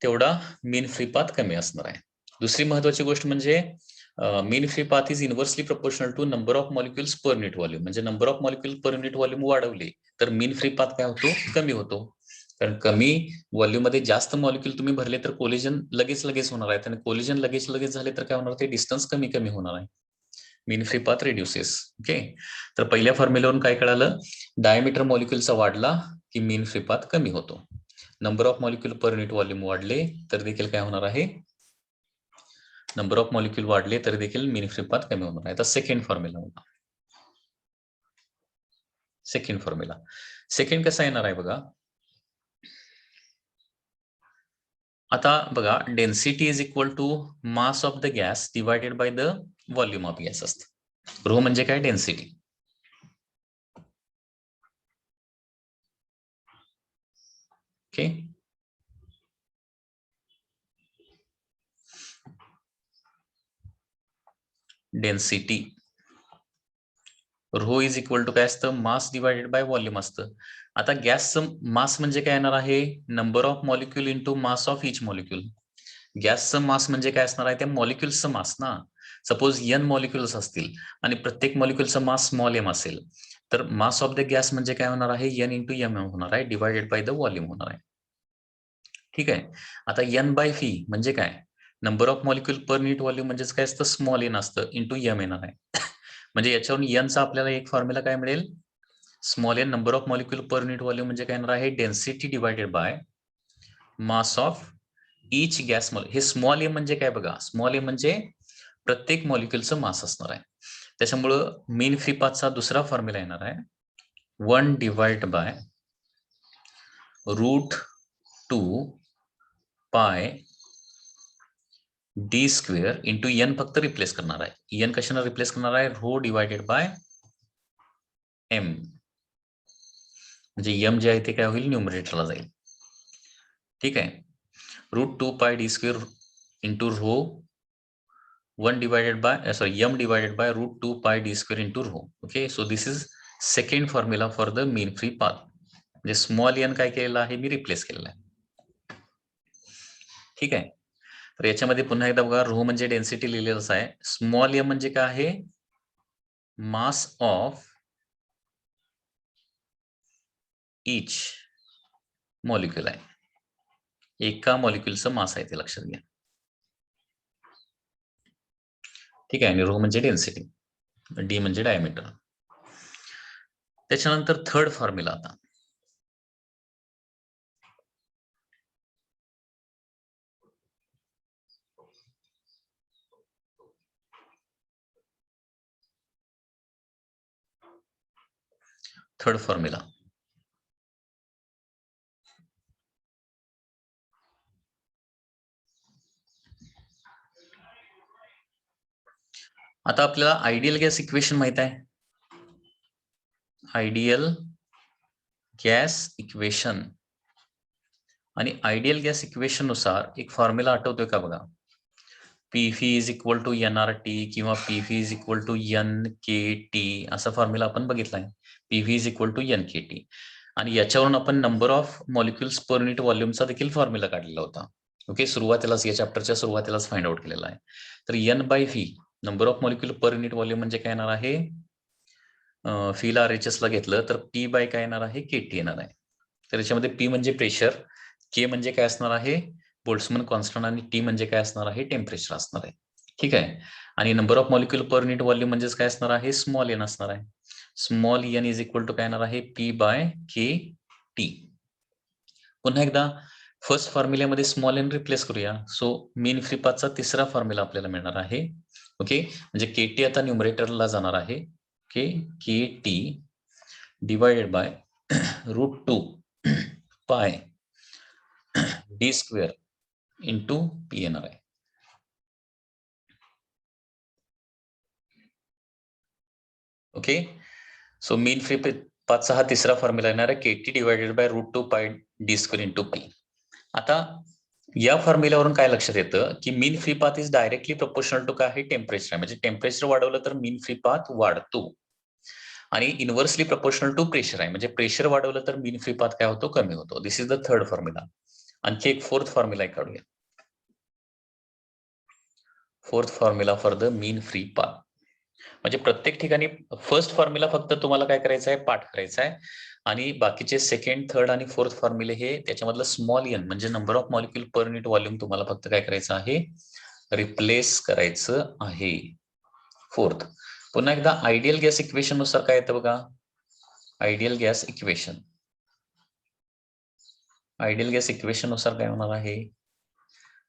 तेवढा मीन फ्री पाथ कमी असणार आहे. दुसरी महत्वाची गोष्ट म्हणजे mean free path is inversely proportional to number of molecules per unit volume, म्हणजे number of molecule per unit volume वाढवली तर मीन फ्री पाथ काय होतो, कमी होतो. कारण कमी व्हॉल्यूम मध्ये जास्त मॉलिक्यूल तुम्ही भरले तर कोलिजन लगेच होणार आहे, आणि कोलिजन लगेच झाले तर काय होणार, ते डिस्टन्स कमी होणार आहे. Mean free path reduces. Okay, तर पहिल्या फॉर्म्युलावरून काय कळालं, डायमीटर मॉलिक्यूलचा वाढला की मीन फ्री पाथ कमी होतो. Number of molecule per unit volume वाढले तर देखील काय होणार आहे, नंबर ऑफ मॉलिक्यूल वाढले तर देखील मीन फ्री पाथ कमी होणार आहे. आता सेकंड फॉर्म्युला बघा. सेकंड कसा येणार आहे बघा. आता बघा, density is equal to mass of the gas divided by the volume of gas असतं. रो म्हणजे काय, density. Okay, density rho is equal to काय असतं, मास डिवायडेड बाय व्हॉल्यूम असतं. आता गॅसचं मास म्हणजे काय येणार आहे, number of molecule into mass of each molecule. गॅसचं मास म्हणजे काय असणार आहे, त्या मॉलिक्युल्सचं मास ना. सपोज एन मॉलिक्युल्स असतील आणि प्रत्येक मॉलिक्युलचं मास स्मॉल एम असेल तर मास ऑफ द गॅस म्हणजे काय होणार आहे, एन इंटू एम होणार आहे डिवायडेड बाय द व्हॉल्यूम होणार आहे. ठीक आहे. आता एन बाय व्ही म्हणजे काय, number of molecule per unit volume म्हणजेच काय असतं, स्मॉल एन असतं इंटू एम येणार आहे. म्हणजे याच्यावरून एनचा आपल्याला एक फॉर्म्युला काय मिळेल, small N number of molecule per unit volume म्हणजे काय येणार आहे, density divided by mass of each gas. हे स्मॉल एम म्हणजे काय बघा, स्मॉल एम म्हणजे प्रत्येक मॉलिक्युलचं मास असणार आहे. त्याच्यामुळं मीन फ्री पाथचा दुसरा फॉर्म्युला येणार आहे 1 divide by √2 pi D square into N फक्त रिप्लेस करणार आहे. एन कशाने रिप्लेस करणार आहे, रो डिवायडेड बाय एम, म्हणजे एम जे आहे ते काय होईल, न्यूमरेटरला जाईल. ठीक आहे, √2 pi D square into rho 1 divided by m divided by √2 pi d square into rho. Okay, so this is second formula for the mean free path. म्हणजे स्मॉल एन काय केलेलं आहे, मी रिप्लेस केलेलं आहे. ठीक आहे, तर याच्यामध्ये पुन्हा एकदा बघा, रो म्हणजे डेन्सिटी लिहिलेलंच आहे. स्मॉल एम म्हणजे काय आहे, मास ऑफ इच मॉलिक्युल आहे, एका मॉलिक्युलचं मास आहे ते लक्षात घ्या. ठीक आहे, आणि रो म्हणजे डेन्सिटी, डी म्हणजे डायमीटर. त्याच्यानंतर थर्ड फॉर्म्युला. आता थर्ड फॉर्म्युला, आता आपल्याला आयडियल गॅस इक्वेशन माहित आहे. आयडियल गॅस इक्वेशन, आणि आयडियल गॅस इक्वेशन नुसार एक फॉर्म्युला आठवतोय का बघा, PV is equal to NRT किंवा PV is equal to N K T, असा फॉर्म्युला आपण बघितलाय. PV is equal to N K T, आणि याच्यावरून आपण number of molecules per unit व्हॉल्यूमचा देखील फॉर्म्युला काढलेला होता. ओके, सुरुवातीलाच या चॅप्टरच्या सुरुवातीलाच फाइंड आउट केलेला आहे. तर N by V number of molecule per unit volume म्हणजे काय येणार आहे, फीला आरएचएस ला घेतलं तर पी बाय काय येणार आहे, के टी येणार आहे. तर याच्यामध्ये पी म्हणजे प्रेशर, के म्हणजे काय असणार आहे, बोल्ट्झमन कॉन्स्टंट, आणि टी म्हणजे काय असणार आहे, टेम्परेचर असणार आहे. ठीक आहे, आणि number of molecule per unit volume म्हणजेच काय असणार आहे, स्मॉल एन असणार आहे. Small N is equal to काय येणार आहे, पी बाय के टी. पुन्हा एकदा फर्स्ट फॉर्म्युल्यामध्ये स्मॉल एन रिप्लेस करूया. सो मीन फ्री पाथचा तिसरा फॉर्म्युला आपल्याला मिळणार आहे. ओके, म्हणजे केटी आता न्यूमरेटरला जाणार आहे. Okay, Katy divided by √2 pi D square into P येणार आहे. ओके, सो मीन फ्री पाथचा हा तिसरा फॉर्म्युला येणार आहे, Katy divided by √2 pi D square into P. आता या फॉर्म्युल्यावरून काय लक्षात येतं की mean free path is directly proportional to काय आहे, टेम्परेचर. म्हणजे टेम्परेचर वाढवलं तर मीन फ्री पाथ वाढतो आणि इन्व्हर्सली प्रोपोर्शनल टू प्रेशर आहे. म्हणजे प्रेशर वाढवलं तर मीन फ्री पाथ काय होतो, कमी होतो. दिस इज द थर्ड फॉर्म्युला. आणखी एक फोर्थ फॉर्म्युला काढूया. Fourth formula for the mean free path. म्हणजे प्रत्येक ठिकाणी फर्स्ट फॉर्म्युला फक्त तुम्हाला काय करायचं आहे, पाठ करायचा आहे आणि बाकीचे सेकंड, थर्ड आणि फोर्थ फॉर्म्युले हे त्याच्यामधलं स्मॉल एन म्हणजे number of molecule per unit volume तुम्हाला फक्त काय करायचं आहे, रिप्लेस करायचं आहे. फोर्थ, पुन्हा एकदा आयडियल गॅस इक्वेशन नुसार काय येतं बघा. Ideal gas equation, ideal gas equation नुसार काय होणार आहे,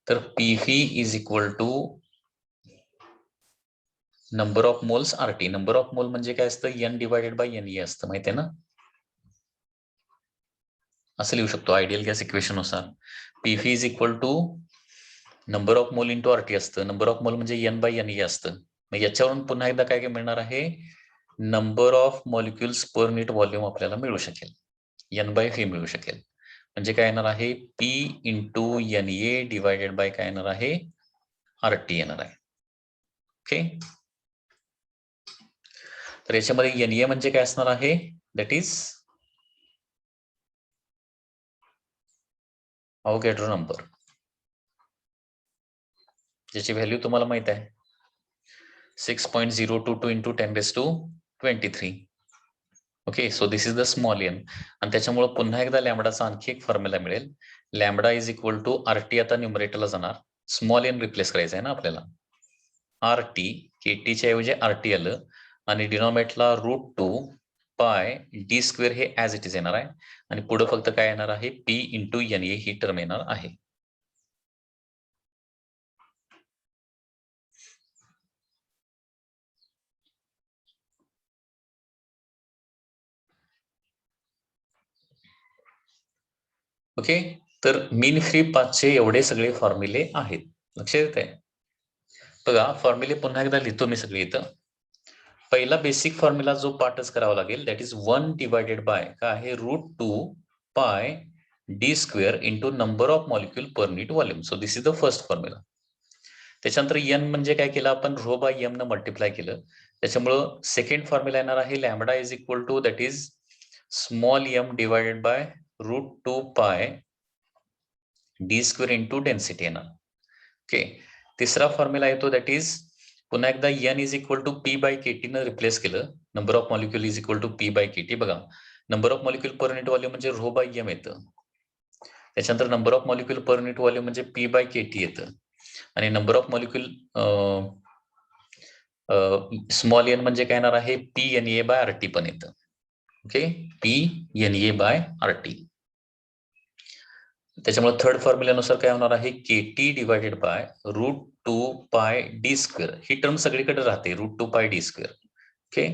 तर PV is equal to number of moles RT. Number of mole म्हणजे काय असतं, एन डिवायडेड बाय एन असतं, माहिती आहे ना. असं लिहू शकतो आयडियल गॅस इक्वेशन नुसार. PV is equal to number of mole into RT असतं. नंबर ऑफ मोल म्हणजे एन बाय एन असतं. मग याच्यावरून पुन्हा एकदा काय काय मिळणार आहे, number of molecules per unit volume आपल्याला मिळू शकेल, एन बाय व्ही मिळू शकेल. म्हणजे काय येणार आहे, P into N A divided by काय येणार आहे, आरटी येणार आहे. ओके, तर याच्यामध्ये एन ए म्हणजे काय असणार आहे, दॅट इज अवोगॅड्रो नंबर, ज्याची व्हॅल्यू तुम्हाला माहित आहे 6.022 into 10⁻23. Okay, so this is the small N. आणि त्याच्यामुळे पुन्हा एकदा लॅम्बडाचा आणखी एक फॉर्म्युला मिळेल. Lambda is equal to RT, आता न्यूमरेटरला जाणार, स्मॉल एन रिप्लेस करायचं आहे ना आपल्याला. आरटी, केटीच्या ऐवजी आरटी आलं आणि डिनॉमिनेटरला √2 पाय डी स्क्वेअर हे ऍज इट इज येणार आहे आणि पुढे फक्त काय येणार आहे, पी इंटू एन ए ही टर्म येणार आहे. ओके, तर मीन फ्री पाथचे एवढे सगळे फॉर्म्युले आहेत. लक्षात येत आहे बघा. फॉर्म्युले पुन्हा एकदा लिहितो मी सगळे इथं. पहिला बेसिक फॉर्म्युला जो पाठच करावा लागेल, दॅट इज 1 डिवायडेड बाय काय आहे, √2 pi D square into number of molecule per unit volume. So this is the first formula. त्याच्यानंतर एन म्हणजे काय केलं आपण, रो बाय एम न मल्टिप्लाय केलं. त्याच्यामुळं सेकंड फॉर्म्युला येणार आहे, lambda is equal to that is small M divided by √2 pi D square into density येणार. ओके, तिसरा फॉर्म्युला येतो दॅट इज पुन्हा एकदा N is equal to P by KT न रिप्लेस केलं. Number of molecule is equal to P by KT. बघा, number of molecule per unit volume म्हणजे rho by M येतं. त्याच्यानंतर number of molecule per unit volume म्हणजे P by KT येतं आणि number of molecule small N म्हणजे काय येणार आहे, P N A by RT पण येतं. Okay, P N A by RT. त्याच्यामुळे थर्ड फॉर्म्युल्यानुसार काय होणार आहे, Katy divided by √2 pi D square. He term सगळीकडे राहते, √2 pi D square. Okay,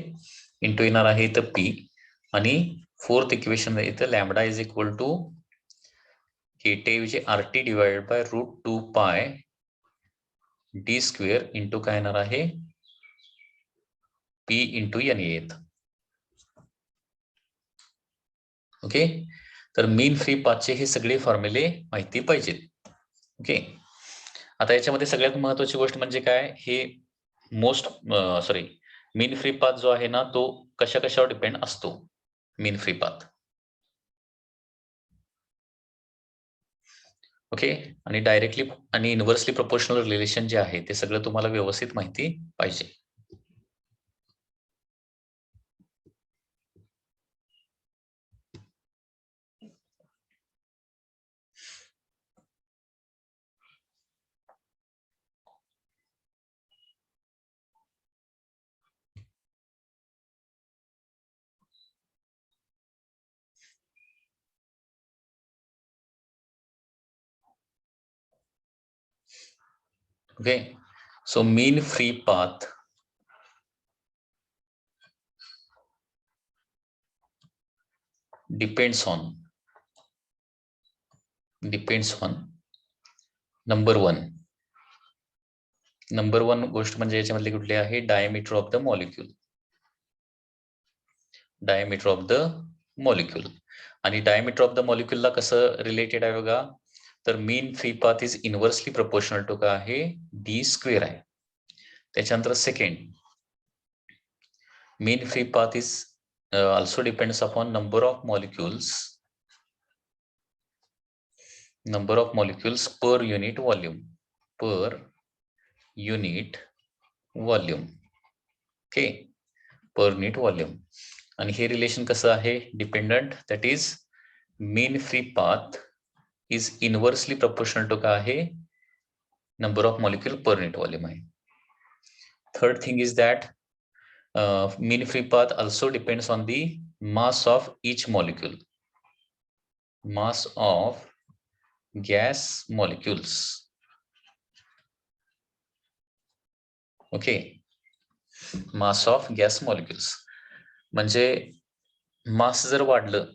into येणार आहे इथं पी आणि फोर्थ इक्वेशन इथं lambda is equal to KT ऐवजी RT divided by √2 pi D square into काय येणार आहे, पी इंटू एन येत. ओके, तर मीन फ्री पाथचे हे सगळे फॉर्म्युले माहिती पाहिजेत. ओके, आता याच्यामध्ये सगळ्यात महत्वाची गोष्ट म्हणजे काय, हे मीन फ्री पाथ जो आहे ना, तो कशा कशावर डिपेंड असतो, मीन फ्री पाथ. ओके, आणि डायरेक्टली आणि इन्व्हर्सली प्रोपोर्शनल रिलेशन जे आहे ते सगळं तुम्हाला व्यवस्थित माहिती पाहिजे. Okay, so mean free path depends on number one गोष्ट म्हणजे याच्यामधली कुठली आहे, diameter of the molecule. Diameter of the molecule. आणि डायमीटर ऑफ द मॉलिक्यूलला कसं रिलेटेड आहे बघा, तर mean free path is inversely proportional to काय आहे, डी स्क्वेअर आहे. त्याच्यानंतर second, mean free path is also depends upon number of molecules per unit volume. Okay, per unit volume. आणि हे रिलेशन कसं आहे, dependent, that is mean free path is inversely proportional to काय आहे, number of molecule per unit volume आहे. Third thing is that mean free path also depends on the mass of each molecule, mass of gas molecules. Okay, mass of gas molecules म्हणजे मास जर वाढलं,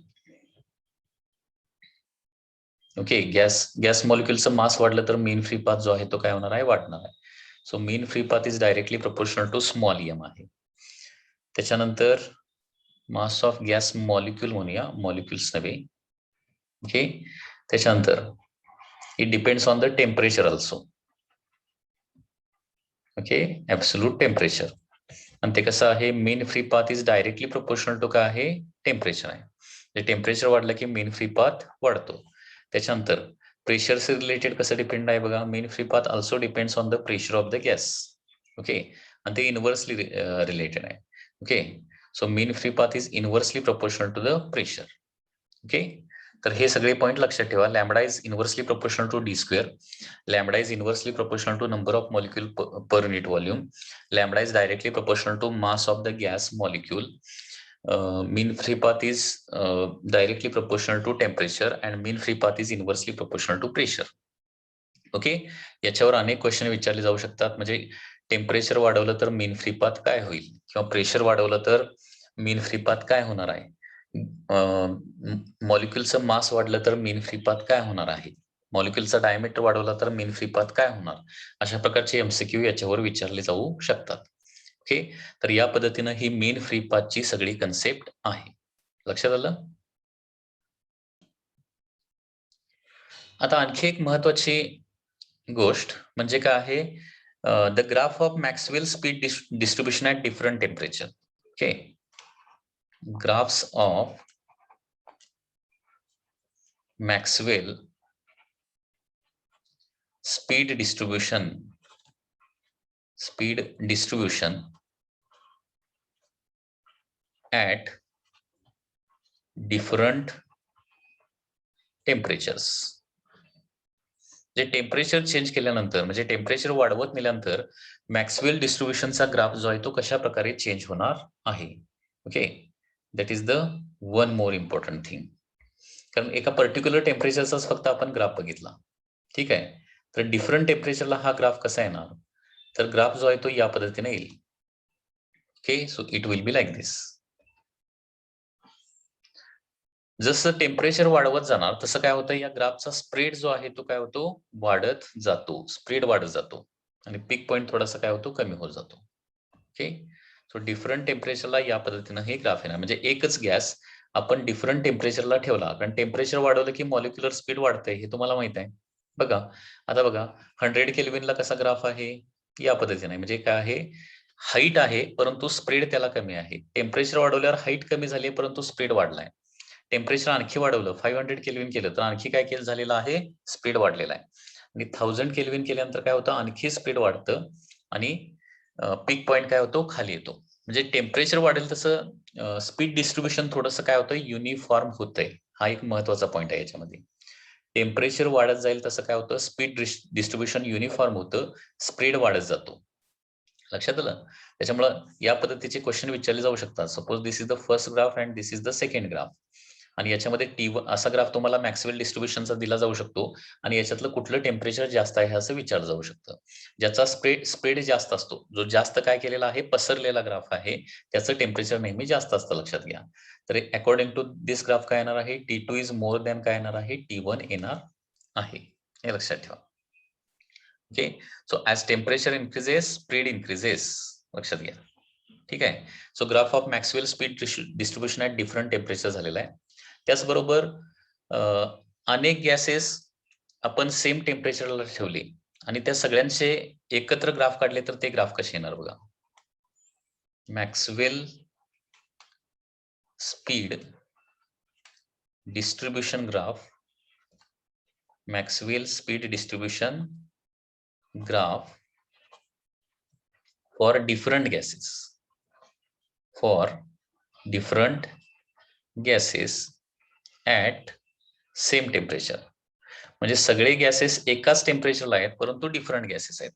okay, gas मॉलिक्यूलचं मास वाढलं तर mean free path जो आहे तो काय होणार आहे, वाढणार आहे. So mean free path is directly proportional to small m आहे. त्याच्यानंतर मास ऑफ गॅस मॉलिक्यूल म्हणूया, मॉलिक्यूल्स नव्हे. ओके, त्याच्यानंतर it depends on the temperature also. Okay, absolute temperature. आणि ते कसं आहे, mean free path is directly proportional to काय आहे, टेम्परेचर आहे. टेम्परेचर वाढलं की मीन फ्री पाथ वाढतो. त्याच्यानंतर प्रेशर से रिलेटेड कसं डिपेंड आहे बघा, mean free path also depends on the pressure of the gas. Okay, आणि ते इनव्हर्सली रिलेटेड आहे. Okay, so mean free path is inversely proportional to the pressure. Okay, तर हे सगळे पॉइंट लक्षात ठेवा. Lambda is inversely proportional to d square. Lambda is inversely proportional to number of molecule per unit volume. Lambda is directly proportional to mass of the gas molecule. mean free path is directly proportional to temperature and mean free path is inversely proportional to pressure. Okay, याच्यावर अनेक question विचारले जाऊ शकतात. म्हणजे temperature वाढवलं तर mean free path काय होईल, किंवा प्रेशर वाढवलं तर मीन फ्री पाथ काय होणार आहे, मॉलिक्यूलचं मास वाढलं तर मीन फ्री पाथ काय होणार आहे, मॉलिक्यूलचा डायमीटर वाढवला तर मीन फ्री पाथ काय होणार. अशा प्रकारचे एमसीक्यू याच्यावर विचारले जाऊ शकतात. ओके, तर या पद्धतीनं ही मीन फ्री पाथची सगळी कन्सेप्ट आहे. लक्षात आलं. आता आणखी एक महत्वाची गोष्ट म्हणजे काय आहे, the graph of Maxwell speed distribution at different temperature. Okay, graphs of Maxwell speed distribution at different temperatures. जे टेम्परेचर चेंज केल्यानंतर, म्हणजे टेम्परेचर वाढवत नेल्यानंतर मॅक्सवेल डिस्ट्रीब्युशनचा ग्राफ जो आहे तो कशा प्रकारे चेंज होणार आहे. Okay, that is the one more important thing. कारण एका पर्टिक्युलर टेम्परेचरचाच फक्त आपण ग्राफ बघितला, ठीक आहे. तर डिफरंट टेम्परेचरला हा ग्राफ कसा येणार, तर ग्राफ जो आहे तो या पद्धतीने येईल. Okay, so it will be like this. जसं टेम्परेचर वाढवत जाणार तसं काय होतं, या ग्राफचा स्प्रेड जो आहे तो काय होतो, वाढत जातो. स्प्रेड वाढत जातो आणि पीक पॉइंट थोडासा काय होतो, कमी होत जातो. ओके, सो डिफरंट टेम्परेचरला या पद्धतीनं हे ग्राफ येणार. म्हणजे एकच गॅस आपण डिफरंट टेम्परेचरला ठेवला, कारण टेम्परेचर वाढवलं की मॉलिक्युलर स्पीड वाढते, हे तुम्हाला माहित आहे. बघा आता बघा, 100 केल्विनला कसा ग्राफ आहे, या पद्धतीने. म्हणजे काय आहे, हाईट आहे परंतु स्प्रेड त्याला कमी आहे. टेम्परेचर वाढवल्यावर हाईट कमी झाली परंतु स्प्रेड वाढलाय. टेम्परेचर आणखी वाढवलं, 500 केल्विन केलं तर आणखी काय केलं झालेलं आहे, स्पीड वाढलेला आहे. आणि 1000 केल्विन केल्यानंतर काय होतं, आणखी स्पीड वाढतं आणि पीक पॉइंट काय होतो, खाली येतो. म्हणजे टेम्परेचर वाढेल तसं स्पीड डिस्ट्रीब्युशन थोडंसं काय होतं, युनिफॉर्म होतंय. हा एक महत्वाचा पॉइंट आहे याच्यामध्ये. टेम्परेचर वाढत जाईल तसं काय होतं, स्पीड डिस्ट्रीब्युशन युनिफॉर्म होतं, स्प्रेड वाढत जातो. लक्षात आलं. त्याच्यामुळे या पद्धतीचे क्वेश्चन विचारले जाऊ शकतात. Suppose this is the first graph and this is the second graph. आणि याच्यामध्ये T1 असा ग्राफ तुम्हाला मॅक्सवेल डिस्ट्रीब्युशनचा दिला जाऊ शकतो आणि याच्यातलं कुठलं टेम्परेचर जास्त आहे असं विचारलं जाऊ शकतं. ज्याचा स्प्रेड जास्त असतो, जो जास्त काय केलेला आहे, पसरलेला ग्राफ आहे, त्याचं टेम्परेचर नेहमी जास्त असतं, लक्षात घ्या. तर अकॉर्डिंग टू दिस ग्राफ काय येणार आहे, T2 इज मोर दॅन काय येणार आहे, T1 येणार आहे. हे लक्षात ठेवा. Okay, so as temperature increases speed increases, लक्षात घ्या. ठीक आहे. So graph of Maxwell speed distribution at different temperature झालेला आहे. त्याचबरोबर अनेक गॅसेस आपण सेम टेम्परेचरला ठेवले आणि त्या सगळ्यांचे एकत्र ग्राफ काढले तर ते ग्राफ कसे येणार बघा. Maxwell speed distribution graph, Maxwell speed distribution graph for different gases, for different gases at same temperature. म्हणजे सगळे गॅसेस एकाच टेम्परेचरला आहेत परंतु डिफरंट गॅसेस आहेत.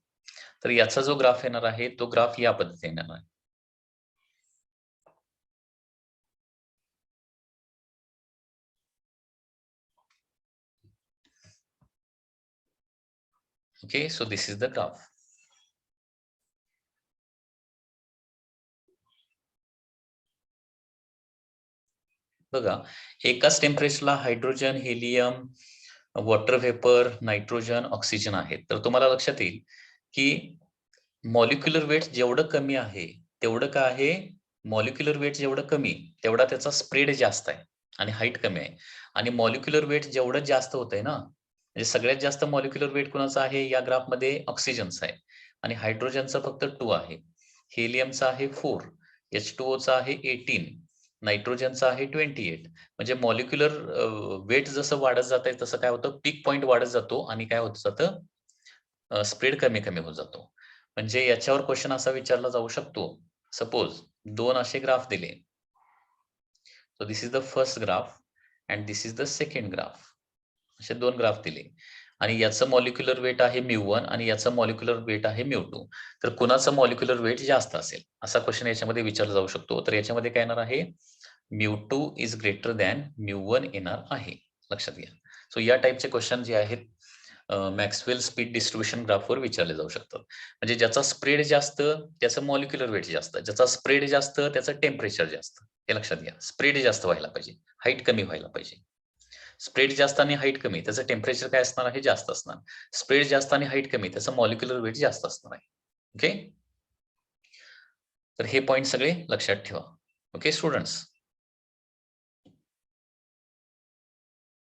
तर याचा जो ग्राफ येणार आहे तो ग्राफ या पद्धतीने येणार आहे. Okay, so this is the graph. बघा, एकाच टेम्परेचरला hydrogen, helium, water vapour, nitrogen, oxygen आहेत. तर तुम्हाला लक्षात येईल की मॉलिक्युलर वेट जेवढं कमी आहे तेवढं काय आहे, मॉलिक्युलर वेट जेवढं कमी तेवढा त्याचा स्प्रेड जास्त आहे आणि हाईट कमी आहे. आणि मॉलिक्युलर वेट जेवढं जास्त होत आहे ना, म्हणजे सगळ्यात जास्त मॉलिक्युलर वेट कोणाचं आहे या ग्राफमध्ये, ऑक्सिजनचं आहे आणि हायड्रोजनचं फक्त 2 आहे, हेलियमचा आहे 4, H2O चा आहे 18, नायट्रोजनचा आहे 28. म्हणजे मॉलिक्युलर वेट जसं वाढत जात आहे तसं काय होतं, पीक पॉइंट वाढत जातो आणि काय होत जातं, स्प्रेड कमी कमी होत जातो. म्हणजे याच्यावर क्वेश्चन असा विचारला जाऊ शकतो, सपोज 2 असे ग्राफ दिले, so this is the first graph and this is the second graph. असे 2 ग्राफ दिले आणि याचं मॉलिक्युलर वेट आहे μ1 आणि याचं मॉलिक्युलर वेट आहे μ2. तर कुणाचं मॉलिक्युलर वेट जास्त असेल असा क्वेश्चन याच्यामध्ये विचारला जाऊ शकतो. तर याच्यामध्ये काय येणार आहे, μ2 इज ग्रेटर दॅन μ1 येणार आहे, लक्षात घ्या. सो या टाइपचे क्वेश्चन जे आहेत मॅक्सवेल स्पीड डिस्ट्रीब्युशन ग्राफवर विचारले जाऊ शकतात. म्हणजे ज्याचा स्प्रेड जास्त त्याचं मॉलिक्युलर वेट जास्त, ज्याचा स्प्रेड जास्त त्याचं टेम्परेचर जास्त. हे लक्षात घ्या, स्प्रेड जास्त व्हायला पाहिजे, हाईट कमी व्हायला पाहिजे. स्प्रेड जास्त आणि हाईट कमी त्याचं टेम्परेचर काय असणार आहे, जास्त असणार. स्प्रेड जास्त आणि हाईट कमी त्याचं मॉलिक्युलर वेट जास्त असणार आहे. ओके, तर हे पॉइंट सगळे लक्षात ठेवा. Okay students.